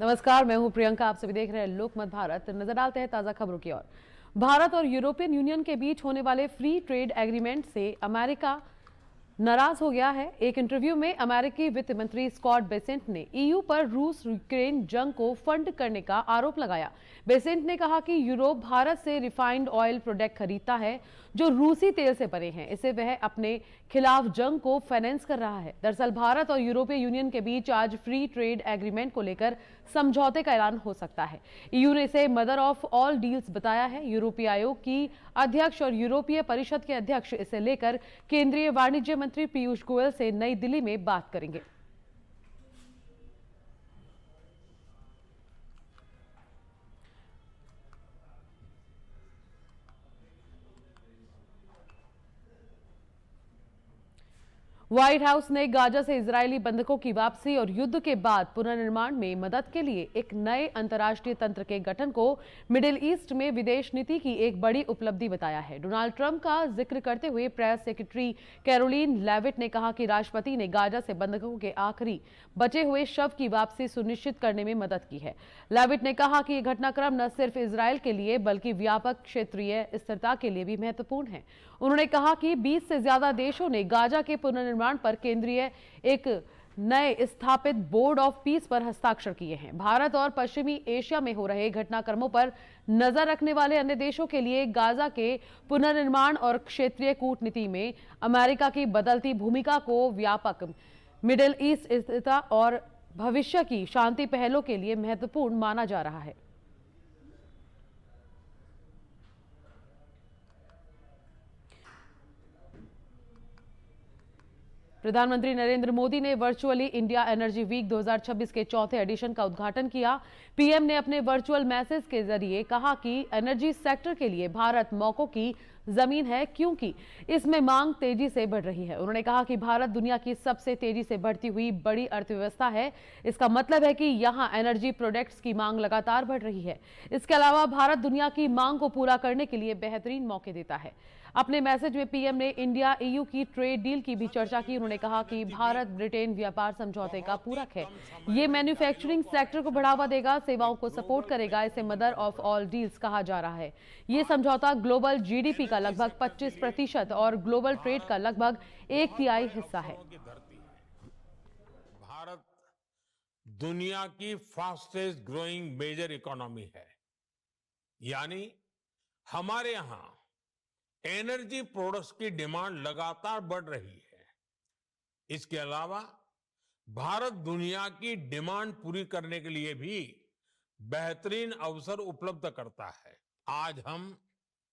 नमस्कार, मैं हूं प्रियंका। आप सभी देख रहे हैं लोकमत भारत। नजर डालते हैं ताजा खबरों की ओर। भारत और यूरोपियन यूनियन के बीच होने वाले फ्री ट्रेड एग्रीमेंट से अमेरिका नाराज हो गया है। एक इंटरव्यू में अमेरिकी वित्त मंत्री स्कॉट बेसेंट ने ईयू पर रूस यूक्रेन जंग को फंड करने का आरोप लगाया। बेसेंट ने कहा कि यूरोप भारत से रिफाइंड ऑयल प्रोडक्ट खरीदता है जो रूसी तेल से बने हैं। इससे वह अपने खिलाफ जंग को फाइनेंस कर रहा है। दरअसल भारत और यूरोपीय यूनियन के बीच आज फ्री ट्रेड एग्रीमेंट को लेकर समझौते का ऐलान हो सकता है। ईयू ने इसे मदर ऑफ ऑल डील्स बताया है। यूरोपीय आयोग की अध्यक्ष और यूरोपीय परिषद के अध्यक्ष इसे लेकर केंद्रीय वाणिज्य मंत्री पीयूष गोयल से नई दिल्ली में बात करेंगे। व्हाइट हाउस ने गाजा से इजरायली बंधकों की वापसी और युद्ध के बाद पुनर्निर्माण में मदद के लिए एक नए अंतर्राष्ट्रीय तंत्र के गठन को मिडिल ईस्ट में विदेश नीति की एक बड़ी उपलब्धि बताया है। डोनाल्ड ट्रंप का जिक्र करते हुए प्रेस सेक्रेटरी कैरोलिन लेविट ने कहा कि राष्ट्रपति ने गाजा से बंधकों के आखिरी बचे हुए शव की वापसी सुनिश्चित करने में मदद की है। लेविट ने कहा कि यह घटनाक्रम न सिर्फ इजरायल के लिए बल्कि व्यापक क्षेत्रीय स्थिरता के लिए भी महत्वपूर्ण है। उन्होंने कहा कि 20 से ज्यादा देशों ने गाजा के पुनर्निर्माण पर केंद्रीय एक नए स्थापित बोर्ड ऑफ पीस पर हस्ताक्षर किए हैं। भारत और पश्चिमी एशिया में हो रहे घटनाक्रमों पर नजर रखने वाले अन्य देशों के लिए गाजा के पुनर्निर्माण और क्षेत्रीय कूटनीति में अमेरिका की बदलती भूमिका को व्यापक मिडिल ईस्ट स्थिरता और भविष्य की शांति पहलों के लिए महत्वपूर्ण माना जा रहा है। प्रधानमंत्री नरेंद्र मोदी ने वर्चुअली इंडिया एनर्जी वीक 2026 के चौथे एडिशन का उद्घाटन किया। पीएम ने अपने वर्चुअल मैसेज के जरिए कहा कि एनर्जी सेक्टर के लिए भारत मौकों की जमीन है क्योंकि इसमें मांग तेजी से बढ़ रही है। उन्होंने कहा कि भारत दुनिया की सबसे तेजी से बढ़ती हुई बड़ी अर्थव्यवस्था है। इसका मतलब है कि यहां एनर्जी प्रोडक्ट्स की मांग लगातार बढ़ रही है। इसके अलावा भारत दुनिया की मांग को पूरा करने के लिए बेहतरीन मौके देता है। अपने मैसेज में पीएम ने इंडिया ईयू की ट्रेड डील की भी चर्चा की। उन्होंने कहा कि भारत ब्रिटेन व्यापार समझौते का पूरक है। ये मैन्युफैक्चरिंग सेक्टर को बढ़ावा देगा, सेवाओं को सपोर्ट करेगा। इसे मदर ऑफ ऑल डील्स कहा जा रहा है। ये समझौता ग्लोबल जीडीपी का लगभग 25% और ग्लोबल ट्रेड का लगभग 1/3 हिस्सा है। भारत दुनिया की फास्टेस्ट ग्रोइंग मेजर इकोनॉमी है, यानी हमारे यहां एनर्जी प्रोडक्ट्स की डिमांड लगातार बढ़ रही है। इसके अलावा भारत दुनिया की डिमांड पूरी करने के लिए भी बेहतरीन अवसर उपलब्ध करता है। आज हम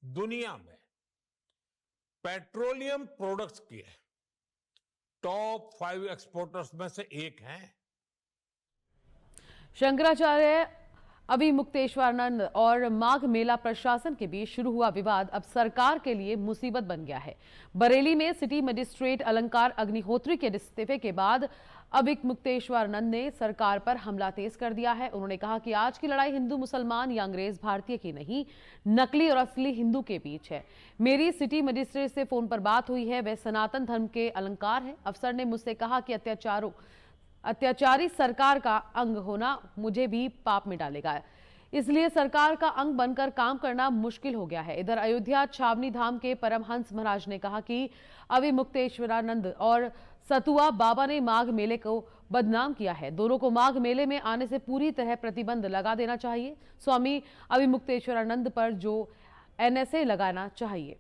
दुनिया में पेट्रोलियम प्रोडक्ट्स के टॉप 5 एक्सपोर्टर्स में से एक हैं। शंकराचार्य अभिमुक्तेश्वरानंद और माघ मेला प्रशासन के बीच शुरू हुआ विवाद अब सरकार के लिए मुसीबत बन गया है। बरेली में सिटी मजिस्ट्रेट अलंकार अग्निहोत्री के इस्तीफे के बाद अभिमुक्तेश्वरानंद ने सरकार पर हमला तेज कर दिया है। उन्होंने कहा कि आज की लड़ाई हिंदू मुसलमान या अंग्रेज भारतीय की नहीं, नकली और असली हिंदू के बीच है। मेरी सिटी मजिस्ट्रेट से फोन पर बात हुई है, वह सनातन धर्म के अलंकार है। अफसर ने मुझसे कहा कि अत्याचारी सरकार का अंग होना मुझे भी पाप में डालेगा, इसलिए सरकार का अंग बनकर काम करना मुश्किल हो गया है। इधर अयोध्या छावनी धाम के परमहंस महाराज ने कहा कि अभिमुक्तेश्वरानंद और सतुआ बाबा ने माघ मेले को बदनाम किया है। दोनों को माघ मेले में आने से पूरी तरह प्रतिबंध लगा देना चाहिए। स्वामी अभिमुक्तेश्वरानंद पर जो एनएसए लगाना चाहिए।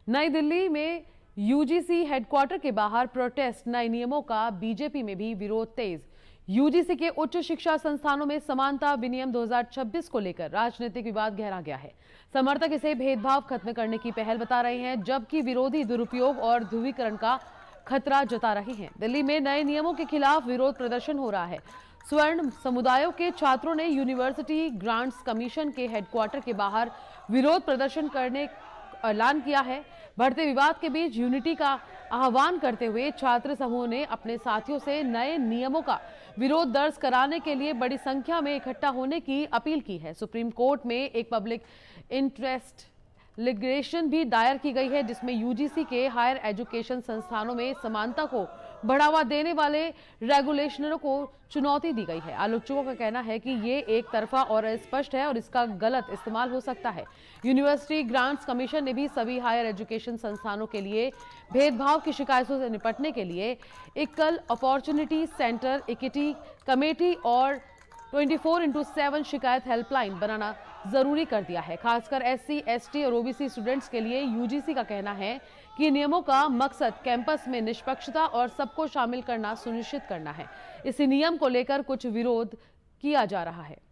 नई दिल्ली में यूजीसी हेडक्वार्टर के बाहर प्रोटेस्ट, नए नियमों का बीजेपी में भी विरोध तेज। यूजीसी के उच्च शिक्षा संस्थानों में समानता विनियम 2026 को लेकर राजनीतिक विवाद गहरा गया है। समर्थक इसे भेदभाव खत्म करने की पहल बता रहे हैं, जबकि विरोधी दुरुपयोग और ध्रुवीकरण का खतरा जता रहे हैं। दिल्ली में नए नियमों के खिलाफ विरोध प्रदर्शन हो रहा है। स्वर्ण समुदायों के छात्रों ने यूनिवर्सिटी ग्रांट्स कमीशन के हेडक्वार्टर के बाहर विरोध प्रदर्शन करने ऐलान किया है। बढ़ते विवाद के बीच यूनिटी का आह्वान करते हुए छात्र समूह ने अपने साथियों से नए नियमों का विरोध दर्ज कराने के लिए बड़ी संख्या में इकट्ठा होने की अपील की है। सुप्रीम कोर्ट में एक पब्लिक इंटरेस्ट लिटिगेशन भी दायर की गई है, जिसमें यूजीसी के हायर एजुकेशन संस्थानों में समानता को बढ़ावा देने वाले रेगुलेशनरों को चुनौती दी गई है। आलोचकों का कहना है कि ये एक तरफा और अस्पष्ट है और इसका गलत इस्तेमाल हो सकता है। यूनिवर्सिटी ग्रांट्स कमीशन ने भी सभी हायर एजुकेशन संस्थानों के लिए भेदभाव की शिकायतों से निपटने के लिए equal opportunity centre, equity committee और 24/7 शिकायत हेल्पलाइन बनाना जरूरी कर दिया है। खासकर एससी, एसटी और ओबीसी स्टूडेंट्स के लिए यूजीसी का कहना है कि नियमों का मकसद कैंपस में निष्पक्षता और सबको शामिल करना सुनिश्चित करना है। इसी नियम को लेकर कुछ विरोध किया जा रहा है।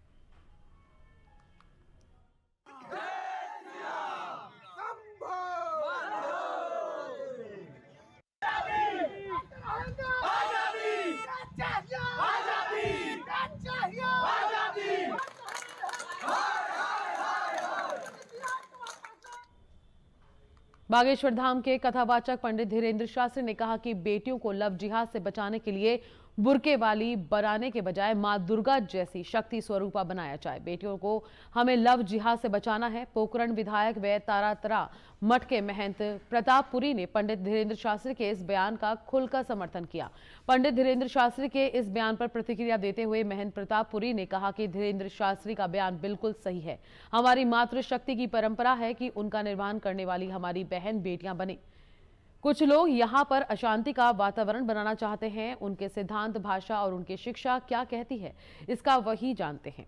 बागेश्वर धाम के कथावाचक पंडित धीरेन्द्र शास्त्री ने कहा कि बेटियों को लव जिहाद से बचाने के लिए बुर्के वाली बनाने के बजाय मां दुर्गा जैसी शक्ति स्वरूपा बनाया जाए। बेटियों को हमें लव जिहाद से बचाना है। पोखरण विधायक व तारातरा मठ के महंत प्रतापपुरी ने पंडित धीरेन्द्र शास्त्री के इस बयान का खुलकर समर्थन किया। पंडित धीरेन्द्र शास्त्री के इस बयान पर प्रतिक्रिया देते हुए महंत प्रतापपुरी ने कहा कि धीरेन्द्र शास्त्री का बयान बिल्कुल सही है। हमारी मातृशक्ति की परंपरा है कि उनका निर्माण करने वाली हमारी बहन बेटियां बने। कुछ लोग यहाँ पर अशांति का वातावरण बनाना चाहते हैं। उनके सिद्धांत, भाषा और उनकी शिक्षा क्या कहती है, इसका वही जानते हैं।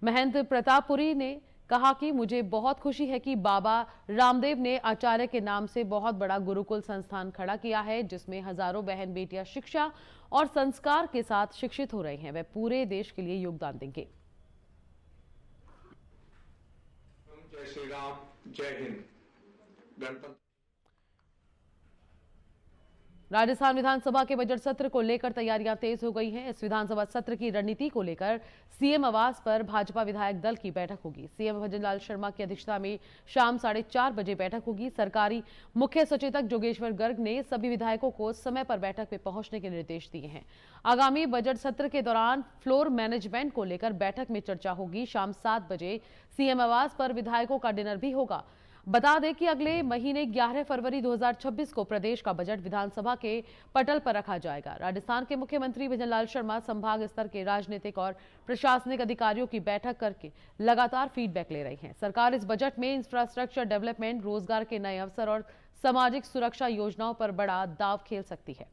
महंत प्रतापपुरी ने कहा कि मुझे बहुत खुशी है कि बाबा रामदेव ने आचार्य के नाम से बहुत बड़ा गुरुकुल संस्थान खड़ा किया है, जिसमें हजारों बहन बेटियां शिक्षा और संस्कार के साथ शिक्षित हो रहे हैं। वे पूरे देश के लिए योगदान देंगे। जय श्री राम, जय हिंद। गणतंत्र राजस्थान विधानसभा के बजट सत्र को लेकर तैयारियां तेज हो गई हैं। इस विधानसभा सत्र की रणनीति को लेकर सीएम आवास पर भाजपा विधायक दल की बैठक होगी। सीएम भजनलाल शर्मा की अध्यक्षता में शाम 4:30 बजे बैठक होगी। सरकारी मुख्य सचेतक जोगेश्वर गर्ग ने सभी विधायकों को समय पर बैठक में पहुंचने के निर्देश दिए हैं। आगामी बजट सत्र के दौरान फ्लोर मैनेजमेंट को लेकर बैठक में चर्चा होगी। शाम 7 बजे सीएम आवास पर विधायकों का डिनर भी होगा। बता दें कि अगले महीने 11 फरवरी 2026 को प्रदेश का बजट विधानसभा के पटल पर रखा जाएगा। राजस्थान के मुख्यमंत्री भजनलाल शर्मा संभाग स्तर के राजनीतिक और प्रशासनिक अधिकारियों की बैठक करके लगातार फीडबैक ले रही हैं। सरकार इस बजट में इंफ्रास्ट्रक्चर डेवलपमेंट, रोजगार के नए अवसर और सामाजिक सुरक्षा योजनाओं पर बड़ा दांव खेल सकती है।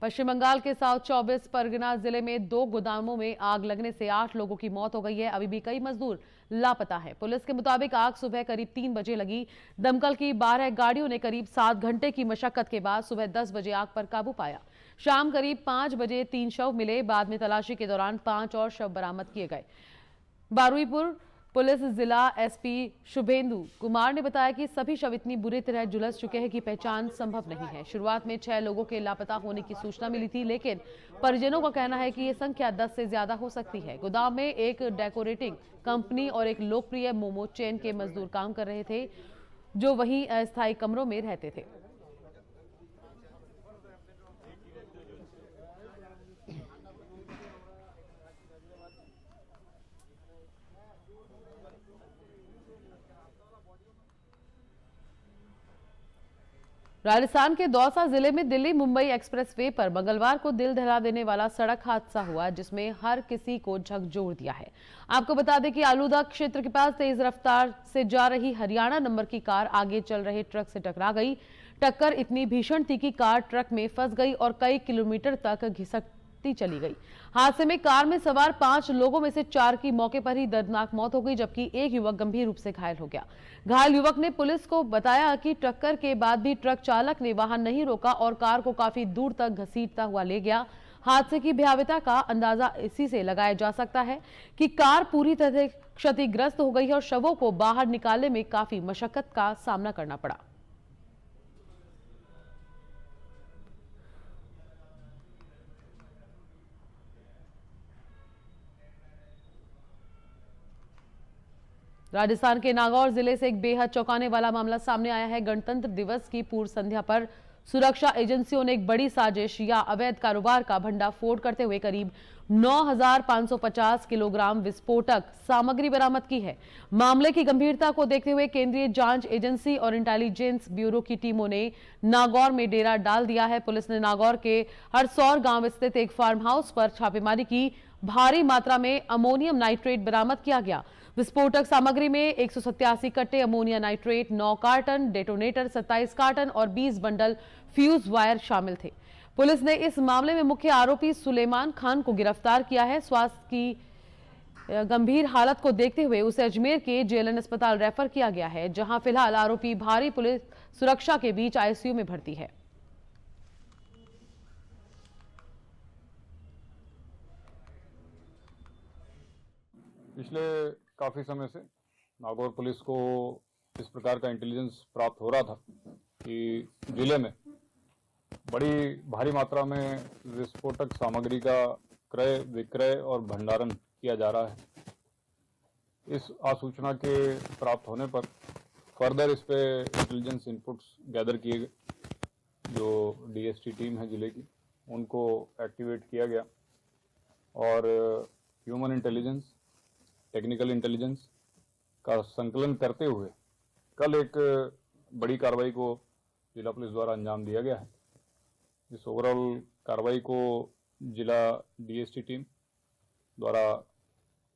पश्चिम बंगाल के साउथ 24 परगना जिले में 2 गोदामों में आग लगने से 8 लोगों की मौत हो गई है। अभी भी कई मजदूर लापता हैं। पुलिस के मुताबिक आग सुबह करीब 3 बजे लगी। दमकल की 12 गाड़ियों ने करीब 7 घंटे की मशक्कत के बाद सुबह 10 बजे आग पर काबू पाया। शाम करीब 5 बजे 3 शव मिले। बाद में तलाशी के दौरान 5 और शव बरामद किए गए। बारुईपुर पुलिस जिला एसपी शुभेंदु कुमार ने बताया कि सभी शव इतनी बुरी तरह झुलस चुके हैं कि पहचान संभव नहीं है। शुरुआत में 6 लोगों के लापता होने की सूचना मिली थी, लेकिन परिजनों का कहना है कि ये संख्या 10 से ज्यादा हो सकती है। गोदाम में एक डेकोरेटिंग कंपनी और एक लोकप्रिय मोमो चेन के मजदूर काम कर रहे थे, जो वहीं अस्थायी कमरों में रहते थे। राजस्थान के दौसा जिले में दिल्ली मुंबई एक्सप्रेसवे पर मंगलवार को दिल दहला देने वाला सड़क हादसा हुआ, जिसमें हर किसी को झकझोर दिया है। आपको बता दें कि आलूदा क्षेत्र के पास तेज रफ्तार से जा रही हरियाणा नंबर की कार आगे चल रहे ट्रक से टकरा गई। टक्कर इतनी भीषण थी कि कार ट्रक में फंस गई और कई किलोमीटर तक घिसकती चली गई। हादसे में कार में सवार 5 लोगों में से 4 की मौके पर ही दर्दनाक मौत हो गई, जबकि एक युवक गंभीर रूप से घायल हो गया। घायल युवक ने पुलिस को बताया कि टक्कर के बाद भी ट्रक चालक ने वाहन नहीं रोका और कार को काफी दूर तक घसीटता हुआ ले गया। हादसे की भयावहता का अंदाजा इसी से लगाया जा सकता है कि कार पूरी तरह क्षतिग्रस्त हो गई और शवों को बाहर निकालने में काफी मशक्कत का सामना करना पड़ा। राजस्थान के नागौर जिले से एक बेहद चौंकाने वाला मामला सामने आया है। गणतंत्र दिवस की पूर्व संध्या पर सुरक्षा एजेंसियों ने एक बड़ी साजिश या अवैध कारोबार का भंडाफोड़ करते हुए करीब 9,550 किलोग्राम विस्फोटक सामग्री बरामद की है। मामले की गंभीरता को देखते हुए केंद्रीय जांच एजेंसी और इंटेलिजेंस ब्यूरो की टीमों ने नागौर में डेरा डाल दिया है। पुलिस ने नागौर के हरसौर गांव स्थित एक फार्म हाउस पर छापेमारी की। भारी मात्रा में अमोनियम नाइट्रेट बरामद किया गया। विस्फोटक सामग्री में 187 कट्टे ammonia nitrate, 9 carton detonator, 27 carton और 20 बंडल फ्यूज वायर शामिल थे। पुलिस ने इस मामले में मुख्य आरोपी सुलेमान खान को गिरफ्तार किया है। स्वास्थ्य की गंभीर हालत को देखते हुए उसे अजमेर के जेएलएन अस्पताल रेफर किया गया है, जहां फिलहाल आरोपी भारी पुलिस सुरक्षा के बीच आईसीयू में भर्ती है। पिछले काफ़ी समय से नागौर पुलिस को इस प्रकार का इंटेलिजेंस प्राप्त हो रहा था कि जिले में बड़ी भारी मात्रा में विस्फोटक सामग्री का क्रय विक्रय और भंडारण किया जा रहा है। इस आसूचना के प्राप्त होने पर फर्दर इस पे इंटेलिजेंस इनपुट्स गैदर किए गए। जो डीएसटी टीम है जिले की, उनको एक्टिवेट किया गया और ह्यूमन इंटेलिजेंस, टेक्निकल इंटेलिजेंस का संकलन करते हुए कल एक बड़ी कार्रवाई को जिला पुलिस द्वारा अंजाम दिया गया है। इस ओवरऑल कार्रवाई को जिला डीएसटी टीम द्वारा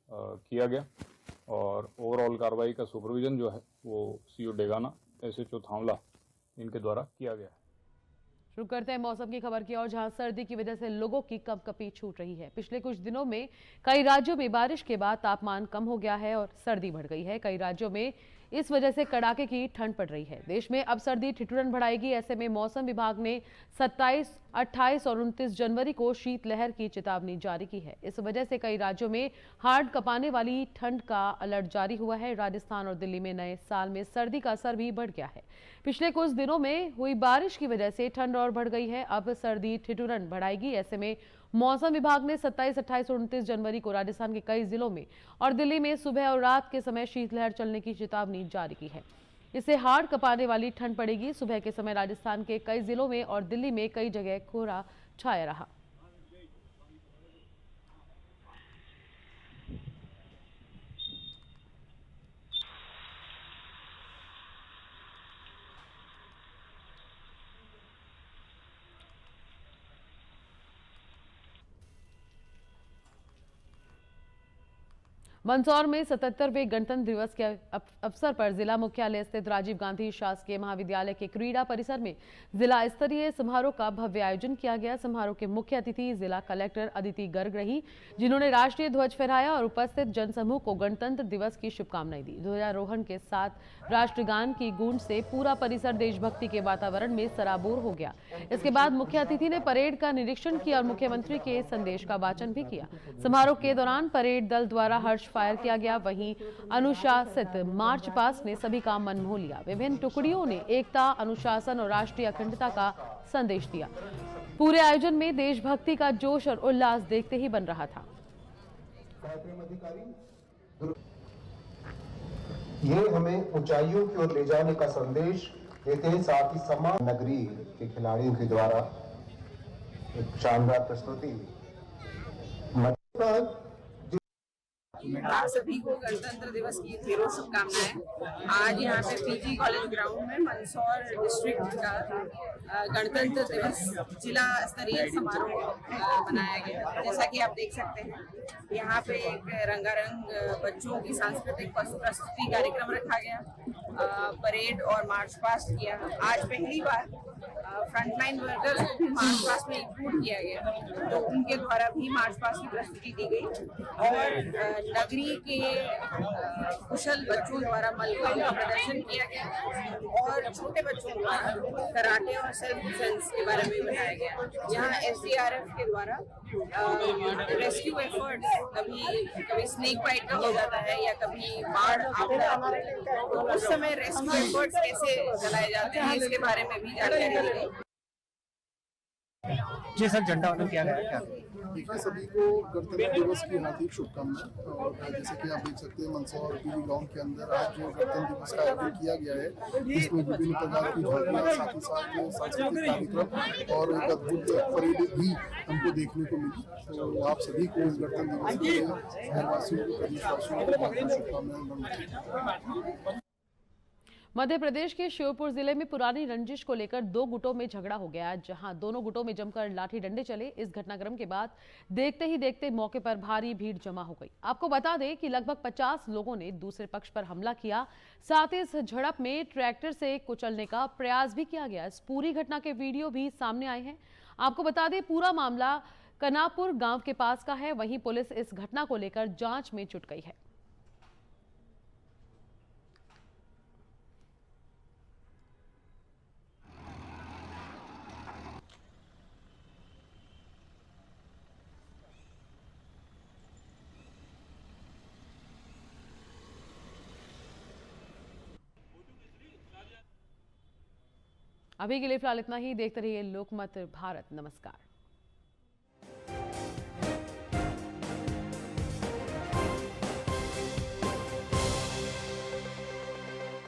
किया गया और ओवरऑल कार्रवाई का सुपरविजन जो है वो सीओ डेगाना, एसएचओ थावला, इनके द्वारा किया गया है। शुरू करते हैं मौसम की खबर की ओर, जहां सर्दी की वजह से लोगों की कंपकपी छूट रही है। पिछले कुछ दिनों में कई राज्यों में बारिश के बाद तापमान कम हो गया है और सर्दी बढ़ गई है। कई राज्यों में इस वजह से कड़ाके की ठंड पड़ रही है। देश में अब सर्दी ठिठुरन बढ़ाएगी। ऐसे में मौसम विभाग ने 27, 28 और 29 जनवरी को शीतलहर की चेतावनी जारी की है। इस वजह से कई राज्यों में हाड़ कंपाने वाली ठंड का अलर्ट जारी हुआ है। राजस्थान और दिल्ली में नए साल में सर्दी का असर भी बढ़ गया है। पिछले कुछ दिनों में हुई बारिश की वजह से ठंड और बढ़ गई है। अब सर्दी ठिठुरन बढ़ाएगी। ऐसे में मौसम विभाग ने 27, 28 और 29 जनवरी को राजस्थान के कई जिलों में और दिल्ली में सुबह और रात के समय शीतलहर चलने की चेतावनी जारी की है। इससे हाड़ कंपाने वाली ठंड पड़ेगी। सुबह के समय राजस्थान के कई जिलों में और दिल्ली में कई जगह कोहरा छाया रहा। मंदसौर में 77वें गणतंत्र दिवस के अवसर पर जिला मुख्यालय स्थित राजीव गांधी शासकीय महाविद्यालय के क्रीड़ा परिसर में जिला स्तरीय समारोह का भव्य आयोजन किया गया। समारोह के मुख्य अतिथि जिला कलेक्टर अदिति गर्ग रही, जिन्होंने राष्ट्रीय ध्वज फहराया और उपस्थित जनसमूह को गणतंत्र दिवस की शुभकामनाएं दी। ध्वजारोहण के साथ राष्ट्रगान की गूंज से पूरा परिसर देशभक्ति के वातावरण में सराबोर हो गया। इसके बाद मुख्य अतिथि ने परेड का निरीक्षण किया और मुख्यमंत्री के संदेश का वाचन भी किया। समारोह के दौरान परेड दल द्वारा हर्ष फायर किया गया। वहीं अनुशासित मार्च पास्ट ने सभी का मन मोह लिया। विभिन्न टुकड़ियों ने एकता, अनुशासन और राष्ट्रीय अखंडता का संदेश दिया। पूरे आयोजन में देशभक्ति का जोश और उल्लास देखते ही बन रहा था। ये हमें ऊंचाइयों की ओर ले जाने का संदेश देते हैं। साथ ही सम्मान नगरी के खिलाड़ियों के द्वारा एक शानदार प्रस्तुति। आप सभी को गणतंत्र दिवस की ढेरों शुभकामनाएं। आज यहाँ पे पीजी कॉलेज ग्राउंड में मंदसौर डिस्ट्रिक्ट का गणतंत्र दिवस जिला स्तरीय समारोह मनाया गया। जैसा कि आप देख सकते हैं, यहाँ पे एक रंगारंग बच्चों की सांस्कृतिक प्रस्तुति कार्यक्रम रखा गया। परेड और मार्च पास्ट किया। आज पहली बार फ्रंटलाइन वर्कर्स को भी मार्च पास्ट में इंक्लूड किया गया, तो उनके द्वारा भी मार्च पास्ट की प्रस्तुति दी गई और नगरी के कुशल बच्चों द्वारा मलखंब का प्रदर्शन किया गया और छोटे बच्चों द्वारा कराटे और सेल्फ डिफेंस के बारे में बताया गया। यहाँ एसडीआरएफ के द्वारा रेस्क्यू एफर्ट्स, कभी स्नेक बाइट का हो जाता है या कभी बाढ़ आता है, तो उस समय रेस्क्यू एफर्ट्स कैसे चलाए जाते हैं इसके बारे में भी जानकारी दी गई। जी सर, झंडा वंदन किया गया क्या? देखिए, सभी को गणतंत्र दिवस की हार्दिक शुभकामनाएं। और जैसे कि आप देख सकते हैं, मंदसौर पीवी गांव के अंदर आज जो गणतंत्र दिवस का आयोजन किया गया है, इसमें विभिन्न प्रकार की झांकियां, साथ ही साथ सांस्कृतिक कार्यक्रम और एक अद्भुत परेड भी हमको देखने को मिली। तो आप सभी को इस गणतंत्र दिवस के लिए शहरवासियों को, प्रदेशवासियों को हार्दिक शुभकामनाएं। मध्य प्रदेश के श्योपुर जिले में पुरानी रंजिश को लेकर दो गुटों में झगड़ा हो गया, जहां दोनों गुटों में जमकर लाठी डंडे चले। इस घटनाक्रम के बाद देखते ही देखते मौके पर भारी भीड़ जमा हो गई। आपको बता दें कि लगभग 50 लोगों ने दूसरे पक्ष पर हमला किया। साथ ही इस झड़प में ट्रैक्टर से कुचलने का प्रयास भी किया गया। इस पूरी घटना के वीडियो भी सामने आए हैं। आपको बता दें, पूरा मामला कनापुर गांव के पास का है। वहीं पुलिस इस घटना को लेकर जांच में जुट गई है। अभी के लिए फिलहाल इतना ही। देखते रहिए लोकमत भारत। नमस्कार।